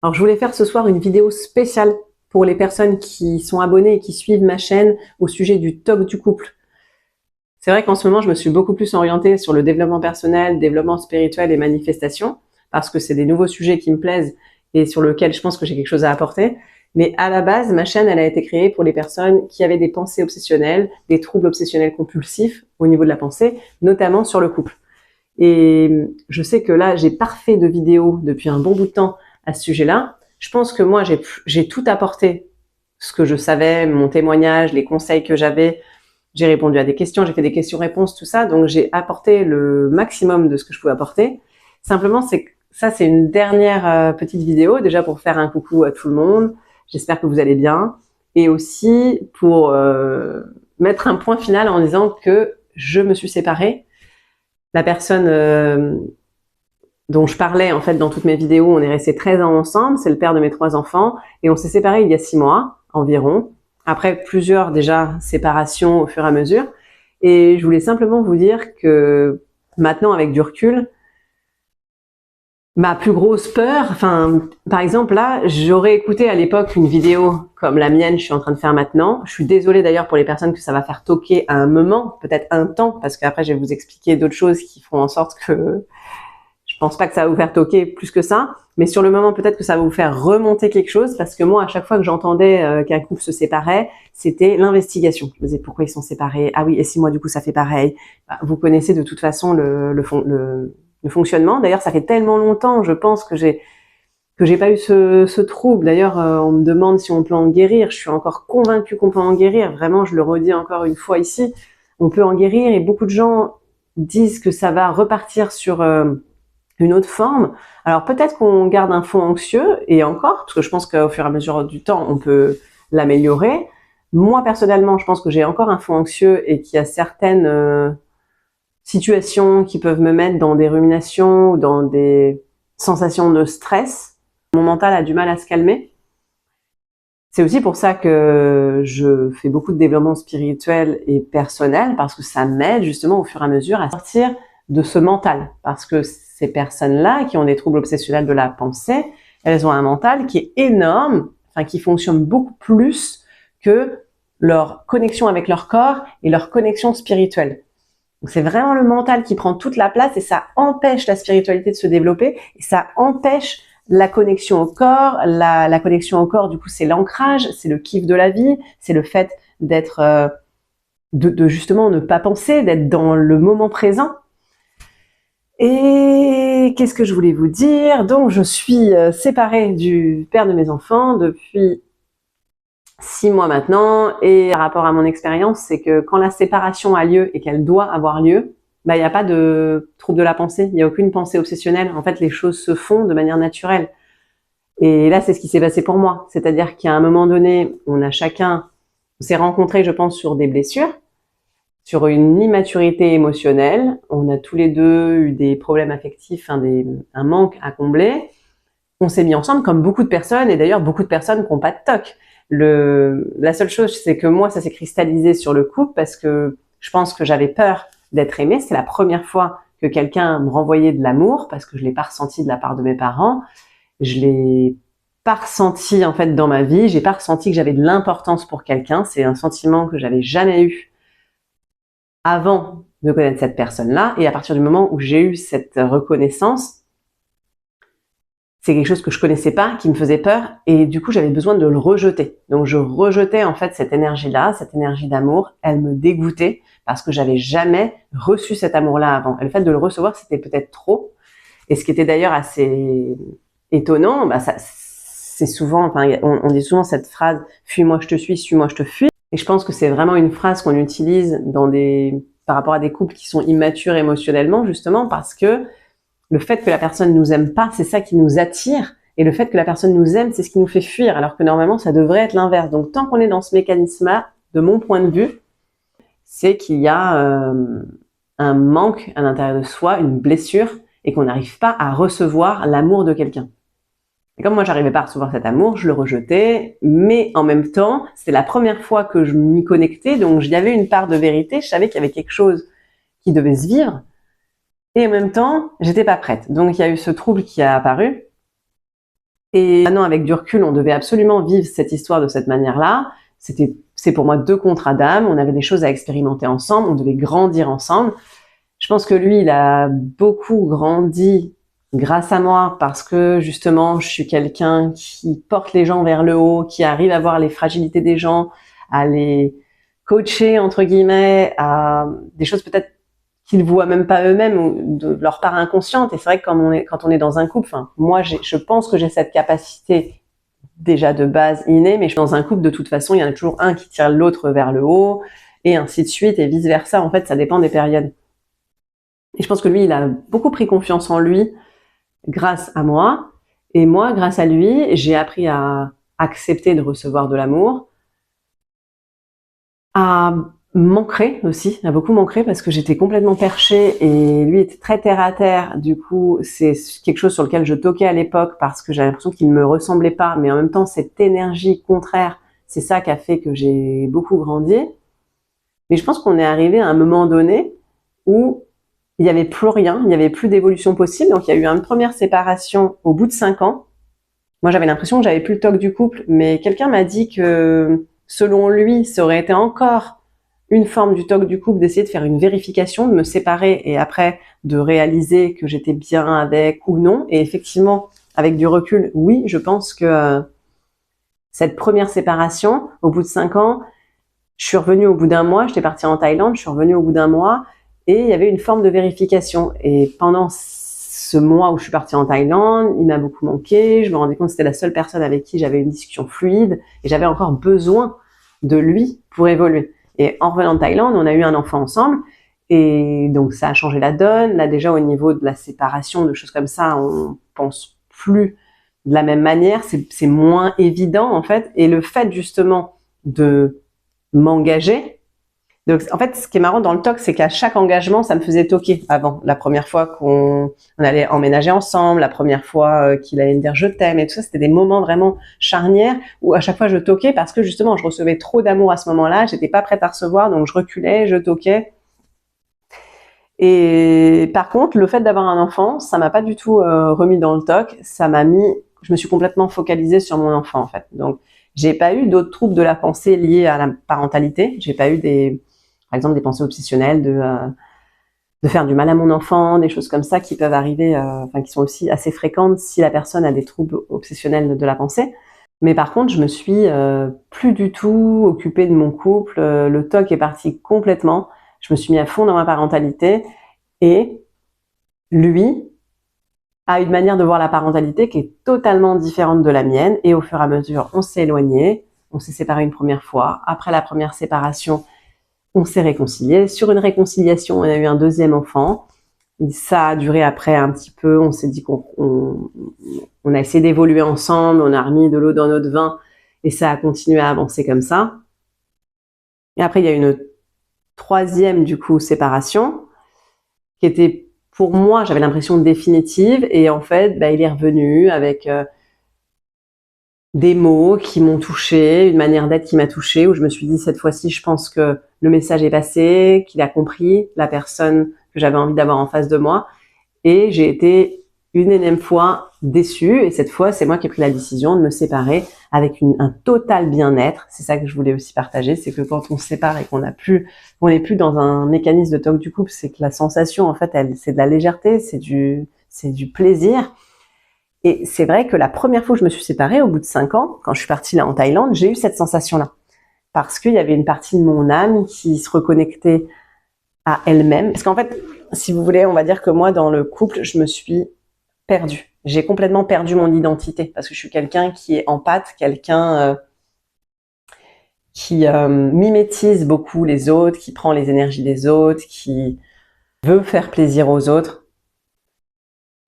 Alors, je voulais faire ce soir une vidéo spéciale pour les personnes qui sont abonnées et qui suivent ma chaîne au sujet du TOC du couple. C'est vrai qu'en ce moment, je me suis beaucoup plus orientée sur le développement personnel, développement spirituel et manifestation, parce que c'est des nouveaux sujets qui me plaisent et sur lesquels je pense que j'ai quelque chose à apporter. Mais à la base, ma chaîne, elle a été créée pour les personnes qui avaient des pensées obsessionnelles, des troubles obsessionnels compulsifs au niveau de la pensée, notamment sur le couple. Et je sais que là, j'ai pas refait de vidéo depuis un bon bout de temps à ce sujet-là. Je pense que moi, j'ai tout apporté, ce que je savais, mon témoignage, les conseils que j'avais. J'ai répondu à des questions, j'ai fait des questions-réponses, tout ça. Donc, j'ai apporté le maximum de ce que je pouvais apporter. Simplement, c'est une dernière petite vidéo, déjà pour faire un coucou à tout le monde. J'espère que vous allez bien. Et aussi pour mettre un point final en disant que je me suis séparée. La personne dont je parlais en fait dans toutes mes vidéos, on est resté 13 ans ensemble, c'est le père de mes 3 enfants, et on s'est séparés il y a 6 mois environ, après plusieurs déjà séparations au fur et à mesure. Et je voulais simplement vous dire que maintenant, avec du recul, ma plus grosse peur, par exemple là, j'aurais écouté à l'époque une vidéo comme la mienne, je suis en train de faire maintenant. Je suis désolée d'ailleurs pour les personnes que ça va faire toquer à un moment, peut-être un temps, parce qu'après je vais vous expliquer d'autres choses qui feront en sorte que je pense pas que ça va vous faire toquer plus que ça, mais sur le moment, peut-être que ça va vous faire remonter quelque chose, parce que moi, à chaque fois que j'entendais qu'un couple se séparait, c'était l'investigation. Je me disais, pourquoi ils sont séparés? Ah oui, et si moi, du coup, ça fait pareil? Vous connaissez de toute façon le fonctionnement. D'ailleurs, ça fait tellement longtemps, je pense, que j'ai pas eu ce trouble. D'ailleurs, on me demande si on peut en guérir. Je suis encore convaincue qu'on peut en guérir. Vraiment, je le redis encore une fois ici. On peut en guérir, et beaucoup de gens disent que ça va repartir sur une autre forme. Alors peut-être qu'on garde un fond anxieux, et encore, parce que je pense qu'au fur et à mesure du temps, on peut l'améliorer. Moi, personnellement, je pense que j'ai encore un fond anxieux et qu'il y a certaines situations qui peuvent me mettre dans des ruminations ou dans des sensations de stress. Mon mental a du mal à se calmer. C'est aussi pour ça que je fais beaucoup de développement spirituel et personnel, parce que ça m'aide justement au fur et à mesure à sortir de ce mental. Parce que ces personnes-là qui ont des troubles obsessionnels de la pensée, elles ont un mental qui est énorme, qui fonctionne beaucoup plus que leur connexion avec leur corps et leur connexion spirituelle. Donc c'est vraiment le mental qui prend toute la place, et ça empêche la spiritualité de se développer, et ça empêche la connexion au corps. La connexion au corps, du coup, c'est l'ancrage, c'est le kiff de la vie, c'est le fait d'être, de justement ne pas penser, d'être dans le moment présent. Et qu'est-ce que je voulais vous dire? Donc, je suis séparée du père de mes enfants depuis 6 mois maintenant, et par rapport à mon expérience, c'est que quand la séparation a lieu et qu'elle doit avoir lieu, il n'y a pas de trouble de la pensée, il n'y a aucune pensée obsessionnelle. En fait, les choses se font de manière naturelle. Et là, c'est ce qui s'est passé pour moi. C'est-à-dire qu'à un moment donné, on s'est rencontrés, je pense, sur des blessures, sur une immaturité émotionnelle. On a tous les deux eu des problèmes affectifs, un manque à combler. On s'est mis ensemble comme beaucoup de personnes, et d'ailleurs beaucoup de personnes qui n'ont pas de TOC. La seule chose, c'est que moi, ça s'est cristallisé sur le couple parce que je pense que j'avais peur d'être aimée. C'est la première fois que quelqu'un me renvoyait de l'amour, parce que je l'ai pas ressenti de la part de mes parents. Je l'ai pas ressenti en fait dans ma vie. J'ai pas ressenti que j'avais de l'importance pour quelqu'un. C'est un sentiment que j'avais jamais eu avant de connaître cette personne-là. Et à partir du moment où j'ai eu cette reconnaissance, c'est quelque chose que je connaissais pas, qui me faisait peur, et du coup j'avais besoin de le rejeter. Donc je rejetais en fait cette énergie-là, cette énergie d'amour. Elle me dégoûtait parce que j'avais jamais reçu cet amour-là avant. Et le fait de le recevoir, c'était peut-être trop. Et ce qui était d'ailleurs assez étonnant, c'est souvent, on dit souvent cette phrase « fuis-moi je te suis-moi je te fuis ». Et je pense que c'est vraiment une phrase qu'on utilise par rapport à des couples qui sont immatures émotionnellement, justement parce que le fait que la personne nous aime pas, c'est ça qui nous attire. Et le fait que la personne nous aime, c'est ce qui nous fait fuir. Alors que normalement, ça devrait être l'inverse. Donc, tant qu'on est dans ce mécanisme-là, de mon point de vue, c'est qu'il y a un manque à l'intérieur de soi, une blessure, et qu'on n'arrive pas à recevoir l'amour de quelqu'un. Et comme moi, j'arrivais pas à recevoir cet amour, je le rejetais. Mais en même temps, c'était la première fois que je m'y connectais. Donc, il y avait une part de vérité. Je savais qu'il y avait quelque chose qui devait se vivre. Et en même temps, j'étais pas prête. Donc, il y a eu ce trouble qui a apparu. Et maintenant, avec du recul, on devait absolument vivre cette histoire de cette manière-là. C'est pour moi 2 contrats d'âme. On avait des choses à expérimenter ensemble. On devait grandir ensemble. Je pense que lui, il a beaucoup grandi grâce à moi parce que justement, je suis quelqu'un qui porte les gens vers le haut, qui arrive à voir les fragilités des gens, à les coacher entre guillemets, à des choses peut-être qu'ils voient même pas eux-mêmes ou de leur part inconsciente. Et c'est vrai que quand on est dans un couple, enfin, moi, je pense que j'ai cette capacité déjà de base innée, mais dans un couple, de toute façon, il y en a toujours un qui tire l'autre vers le haut, et ainsi de suite, et vice versa. En fait, ça dépend des périodes. Et je pense que lui, il a beaucoup pris confiance en lui grâce à moi. Et moi, grâce à lui, j'ai appris à accepter de recevoir de l'amour, à m'ancrer aussi, à beaucoup m'ancrer parce que j'étais complètement perchée et lui était très terre à terre. Du coup, c'est quelque chose sur lequel je toquais à l'époque parce que j'avais l'impression qu'il ne me ressemblait pas. Mais en même temps, cette énergie contraire, c'est ça qui a fait que j'ai beaucoup grandi. Mais je pense qu'on est arrivé à un moment donné où il n'y avait plus rien, il n'y avait plus d'évolution possible. Donc, il y a eu une première séparation au bout de 5 ans. Moi, j'avais l'impression que j'avais plus le toc du couple, mais quelqu'un m'a dit que, selon lui, ça aurait été encore une forme du toc du couple d'essayer de faire une vérification, de me séparer et après de réaliser que j'étais bien avec ou non. Et effectivement, avec du recul, oui, je pense que cette première séparation, au bout de 5 ans, je suis revenue au bout d'un mois, j'étais partie en Thaïlande, je suis revenue au bout d'un mois et il y avait une forme de vérification. Et pendant ce mois où je suis partie en Thaïlande, il m'a beaucoup manqué, je me rendais compte que c'était la seule personne avec qui j'avais une discussion fluide et j'avais encore besoin de lui pour évoluer. Et en revenant de Thaïlande, on a eu un enfant ensemble et donc ça a changé la donne. Là déjà au niveau de la séparation, de choses comme ça, on pense plus de la même manière, c'est moins évident en fait. Et le fait justement de m'engager. Donc, en fait, ce qui est marrant dans le talk, c'est qu'à chaque engagement, ça me faisait toquer avant. La première fois qu'on allait emménager ensemble, la première fois qu'il allait me dire je t'aime et tout ça, c'était des moments vraiment charnières où à chaque fois je toquais parce que justement, je recevais trop d'amour à ce moment-là, j'étais pas prête à recevoir, donc je reculais, je toquais. Et par contre, le fait d'avoir un enfant, ça m'a pas du tout remis dans le toc, je me suis complètement focalisée sur mon enfant en fait. Donc, j'ai pas eu d'autres troubles de la pensée liés à la parentalité. J'ai pas eu par exemple, des pensées obsessionnelles de faire du mal à mon enfant, des choses comme ça qui peuvent arriver, qui sont aussi assez fréquentes si la personne a des troubles obsessionnels de la pensée. Mais par contre, je me suis plus du tout occupée de mon couple. Le toc est parti complètement. Je me suis mis à fond dans ma parentalité et lui a une manière de voir la parentalité qui est totalement différente de la mienne. Et au fur et à mesure, on s'est éloigné, on s'est séparés une première fois. Après la première séparation, on s'est réconciliés. Sur une réconciliation, on a eu un deuxième enfant. Ça a duré après un petit peu. On s'est dit qu'on a essayé d'évoluer ensemble. On a remis de l'eau dans notre vin et ça a continué à avancer comme ça. Et après, il y a une troisième, du coup, séparation qui était, pour moi, j'avais l'impression définitive. Et en fait, il est revenu avec des mots qui m'ont touchée, une manière d'être qui m'a touchée, où je me suis dit, cette fois-ci, je pense que le message est passé, qu'il a compris la personne que j'avais envie d'avoir en face de moi. Et j'ai été une énième fois déçue. Et cette fois, c'est moi qui ai pris la décision de me séparer avec un total bien-être. C'est ça que je voulais aussi partager. C'est que quand on se sépare et qu'on n'est plus dans un mécanisme de toc du couple, c'est que la sensation, en fait, c'est de la légèreté, c'est du plaisir. Et c'est vrai que la première fois que je me suis séparée, au bout de 5 ans, quand je suis partie là en Thaïlande, j'ai eu cette sensation-là. Parce qu'il y avait une partie de mon âme qui se reconnectait à elle-même. Parce qu'en fait, si vous voulez, on va dire que moi, dans le couple, je me suis perdue. J'ai complètement perdu mon identité. Parce que je suis quelqu'un qui est empathe, quelqu'un qui mimétise beaucoup les autres, qui prend les énergies des autres, qui veut faire plaisir aux autres.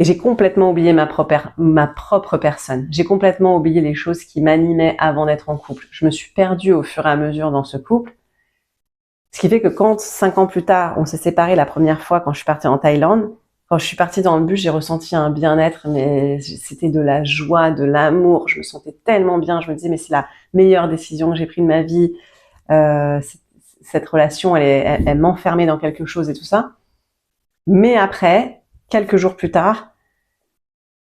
Et j'ai complètement oublié ma propre personne. J'ai complètement oublié les choses qui m'animaient avant d'être en couple. Je me suis perdue au fur et à mesure dans ce couple. Ce qui fait que quand, 5 ans plus tard, on s'est séparés la première fois quand je suis partie en Thaïlande, quand je suis partie dans le bus, j'ai ressenti un bien-être, mais c'était de la joie, de l'amour. Je me sentais tellement bien. Je me disais, mais c'est la meilleure décision que j'ai prise de ma vie. Cette relation, elle m'enfermait dans quelque chose et tout ça. Mais après, quelques jours plus tard,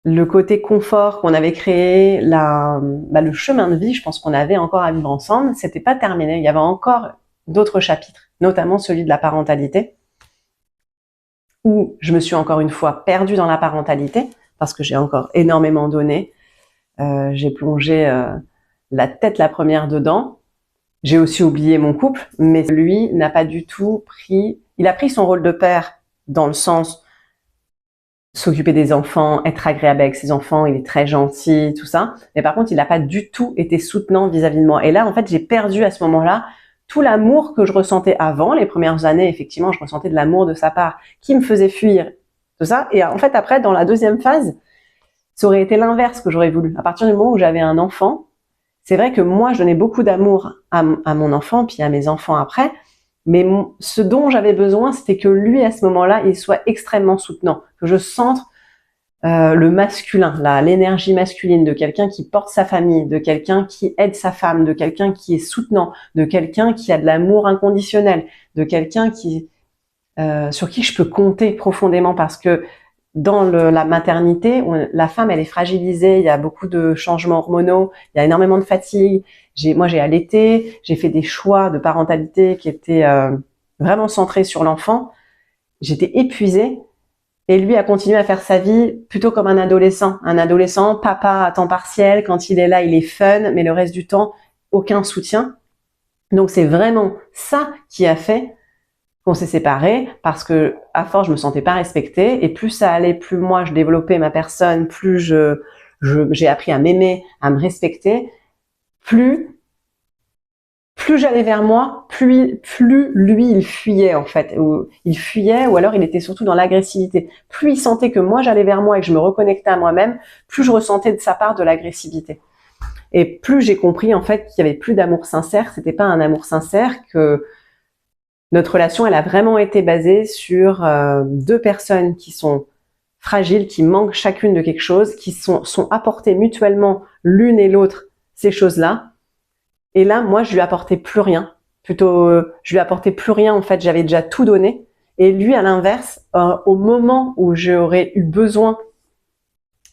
le côté confort qu'on avait créé, le chemin de vie, je pense qu'on avait encore à vivre ensemble, c'était pas terminé. Il y avait encore d'autres chapitres, notamment celui de la parentalité, où je me suis encore une fois perdue dans la parentalité, parce que j'ai encore énormément donné. J'ai plongé la tête la première dedans. J'ai aussi oublié mon couple, mais lui n'a pas du tout pris... Il a pris son rôle de père dans le sens s'occuper des enfants, être agréable avec ses enfants, il est très gentil, tout ça. Mais par contre, il n'a pas du tout été soutenant vis-à-vis de moi. Et là, en fait, j'ai perdu à ce moment-là tout l'amour que je ressentais avant. Les premières années, effectivement, je ressentais de l'amour de sa part qui me faisait fuir, tout ça. Et en fait, après, dans la deuxième phase, ça aurait été l'inverse que j'aurais voulu. À partir du moment où j'avais un enfant, c'est vrai que moi, je donnais beaucoup d'amour à mon enfant, puis à mes enfants après. Mais ce dont j'avais besoin, c'était que lui, à ce moment-là, il soit extrêmement soutenant, que je sente le masculin, l'énergie masculine de quelqu'un qui porte sa famille, de quelqu'un qui aide sa femme, de quelqu'un qui est soutenant, de quelqu'un qui a de l'amour inconditionnel, de quelqu'un sur qui je peux compter profondément, parce que dans la maternité, la femme, elle est fragilisée, il y a beaucoup de changements hormonaux, il y a énormément de fatigue. Moi, j'ai allaité, j'ai fait des choix de parentalité qui étaient vraiment centrés sur l'enfant. J'étais épuisée et lui a continué à faire sa vie plutôt comme un adolescent. Un adolescent, papa à temps partiel, quand il est là, il est fun, mais le reste du temps, aucun soutien. Donc, c'est vraiment ça qui a fait qu'on s'est séparés, parce que à force je me sentais pas respectée, et plus ça allait, plus moi je développais ma personne, plus j'ai appris à m'aimer, à me respecter, plus j'allais vers moi, plus lui il fuyait en fait, ou il fuyait, ou alors il était surtout dans l'agressivité. Plus il sentait que moi j'allais vers moi et que je me reconnectais à moi-même, plus je ressentais de sa part de l'agressivité. Et plus j'ai compris en fait qu'il y avait plus d'amour sincère, c'était pas un amour sincère, que notre relation, elle a vraiment été basée sur deux personnes qui sont fragiles, qui manquent chacune de quelque chose, qui sont apportées mutuellement l'une et l'autre ces choses-là. Et là, moi, je lui apportais plus rien. Plutôt, je lui apportais plus rien. En fait, j'avais déjà tout donné. Et lui, à l'inverse, au moment où j'aurais eu besoin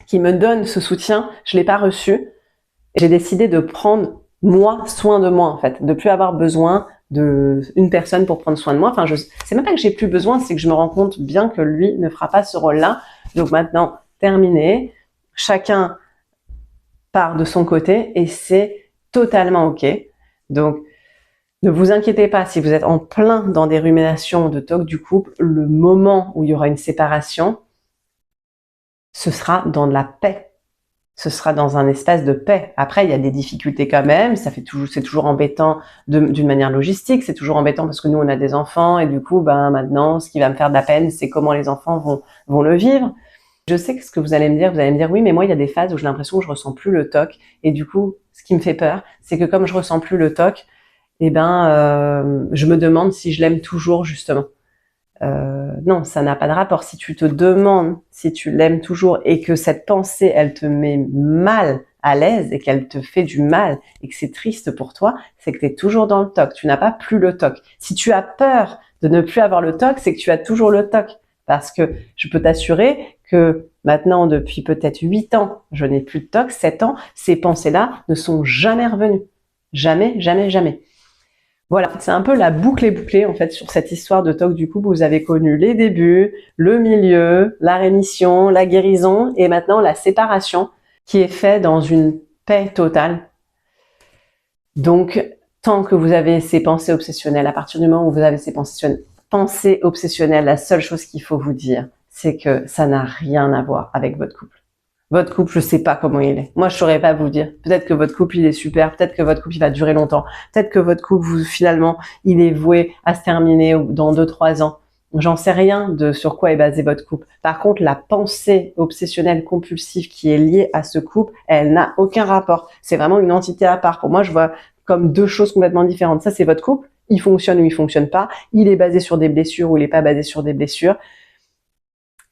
qu'il me donne ce soutien, je l'ai pas reçu. J'ai décidé de prendre soin de moi, en fait, de plus avoir besoin une personne pour prendre soin de moi. Enfin, c'est même pas que j'ai plus besoin, c'est que je me rends compte bien que lui ne fera pas ce rôle-là. Donc maintenant, terminé. Chacun part de son côté et c'est totalement ok. Donc, ne vous inquiétez pas si vous êtes en plein dans des ruminations de TOC du couple. Le moment où il y aura une séparation, ce sera dans de la paix. Ce sera dans un espace de paix. Après, il y a des difficultés quand même. C'est toujours embêtant d'une manière logistique. C'est toujours embêtant parce que nous, on a des enfants et du coup, maintenant, ce qui va me faire de la peine, c'est comment les enfants vont le vivre. Je sais que ce que vous allez me dire, oui, mais moi, il y a des phases où j'ai l'impression que je ressens plus le TOC. Et du coup, ce qui me fait peur, c'est que comme je ressens plus le TOC, je me demande si je l'aime toujours, justement. Non, ça n'a pas de rapport. Si tu te demandes si tu l'aimes toujours et que cette pensée, elle te met mal à l'aise et qu'elle te fait du mal et que c'est triste pour toi, c'est que tu es toujours dans le TOC. Tu n'as pas plus le TOC. Si tu as peur de ne plus avoir le TOC, c'est que tu as toujours le TOC. Parce que je peux t'assurer que maintenant, depuis peut-être 8 ans, je n'ai plus de TOC, 7 ans, ces pensées-là ne sont jamais revenues. Jamais, jamais, jamais. Voilà, c'est un peu la boucle est bouclée en fait sur cette histoire de TOC du couple. Vous avez connu les débuts, le milieu, la rémission, la guérison et maintenant la séparation qui est faite dans une paix totale. Donc, tant que vous avez ces pensées obsessionnelles, à partir du moment où vous avez ces pensées obsessionnelles, la seule chose qu'il faut vous dire, c'est que ça n'a rien à voir avec votre couple. Votre couple, je sais pas comment il est. Moi, je saurais pas vous dire. Peut-être que votre couple, il est super. Peut-être que votre couple, il va durer longtemps. Peut-être que votre couple, finalement, il est voué à se terminer dans 2-3 ans. J'en sais rien sur quoi est basé votre couple. Par contre, la pensée obsessionnelle compulsive qui est liée à ce couple, elle n'a aucun rapport. C'est vraiment une entité à part. Pour moi, je vois comme deux choses complètement différentes. Ça, c'est votre couple. Il fonctionne ou il fonctionne pas. Il est basé sur des blessures ou il est pas basé sur des blessures.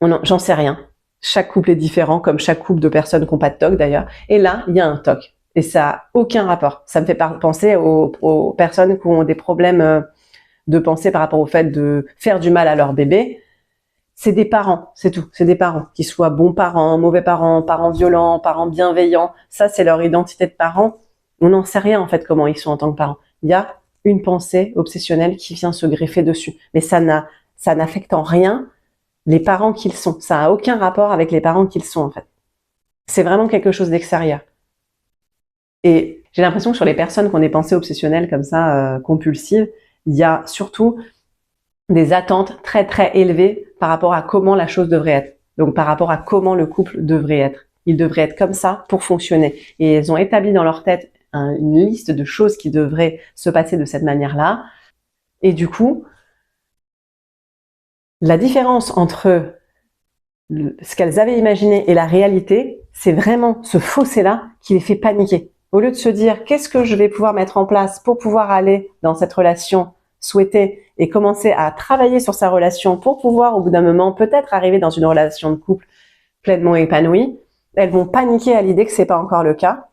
J'en sais rien. Chaque couple est différent, comme chaque couple de personnes qui n'ont pas de TOC d'ailleurs. Et là, il y a un TOC. Et ça n'a aucun rapport. Ça me fait penser aux personnes qui ont des problèmes de pensée par rapport au fait de faire du mal à leur bébé. c'est des parents, c'est tout. C'est des parents, qu'ils soient bons parents, mauvais parents, parents violents, parents bienveillants. Ça, c'est leur identité de parents. On n'en sait rien, en fait, comment ils sont en tant que parents. Il y a une pensée obsessionnelle qui vient se greffer dessus. Mais ça n'affecte en rien les parents qu'ils sont. Ça n'a aucun rapport avec les parents qu'ils sont, en fait. C'est vraiment quelque chose d'extérieur. Et j'ai l'impression que sur les personnes qui ont des pensées obsessionnelles comme ça, compulsives, il y a surtout des attentes très très élevées par rapport à comment la chose devrait être. Donc par rapport à comment le couple devrait être. Il devrait être comme ça pour fonctionner. Et elles ont établi dans leur tête une liste de choses qui devraient se passer de cette manière-là. Et du coup, la différence entre ce qu'elles avaient imaginé et la réalité, c'est vraiment ce fossé-là qui les fait paniquer. Au lieu de se dire, qu'est-ce que je vais pouvoir mettre en place pour pouvoir aller dans cette relation souhaitée et commencer à travailler sur sa relation pour pouvoir, au bout d'un moment, peut-être arriver dans une relation de couple pleinement épanouie, elles vont paniquer à l'idée que c'est pas encore le cas.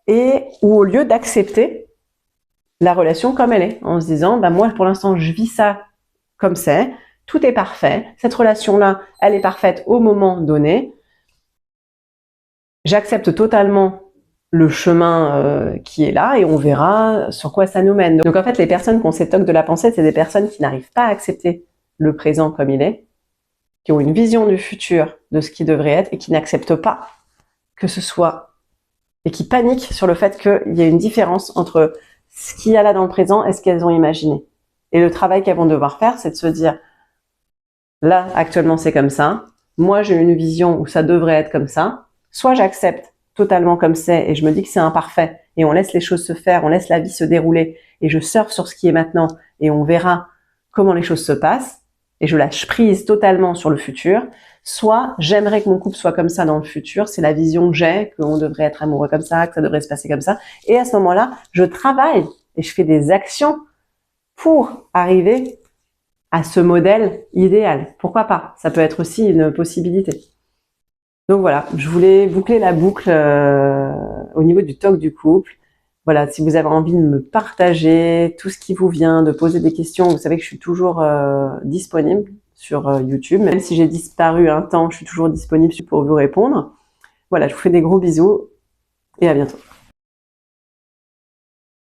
Et ou au lieu d'accepter la relation comme elle est, en se disant, bah moi pour l'instant je vis ça comme c'est, tout est parfait, cette relation-là, elle est parfaite au moment donné, j'accepte totalement le chemin qui est là et on verra sur quoi ça nous mène. Donc en fait, les personnes qui ont ces tocs de la pensée, c'est des personnes qui n'arrivent pas à accepter le présent comme il est, qui ont une vision du futur, de ce qui devrait être et qui n'acceptent pas que ce soit, et qui paniquent sur le fait qu'il y a une différence entre ce qu'il y a là dans le présent et ce qu'elles ont imaginé. Et le travail qu'elles vont devoir faire, c'est de se dire, là, actuellement, c'est comme ça. Moi, j'ai une vision où ça devrait être comme ça. Soit j'accepte totalement comme c'est et je me dis que c'est imparfait et on laisse les choses se faire, on laisse la vie se dérouler et je surfe sur ce qui est maintenant et on verra comment les choses se passent et je lâche prise totalement sur le futur. Soit j'aimerais que mon couple soit comme ça dans le futur, c'est la vision que j'ai, qu'on devrait être amoureux comme ça, que ça devrait se passer comme ça. Et à ce moment-là, je travaille et je fais des actions pour arriver à ce modèle idéal. Pourquoi pas? Ça peut être aussi une possibilité. Donc voilà, je voulais boucler la boucle au niveau du talk du couple. Voilà, si vous avez envie de me partager tout ce qui vous vient, de poser des questions, vous savez que je suis toujours disponible sur YouTube. Même si j'ai disparu un temps, je suis toujours disponible pour vous répondre. Voilà, je vous fais des gros bisous et à bientôt.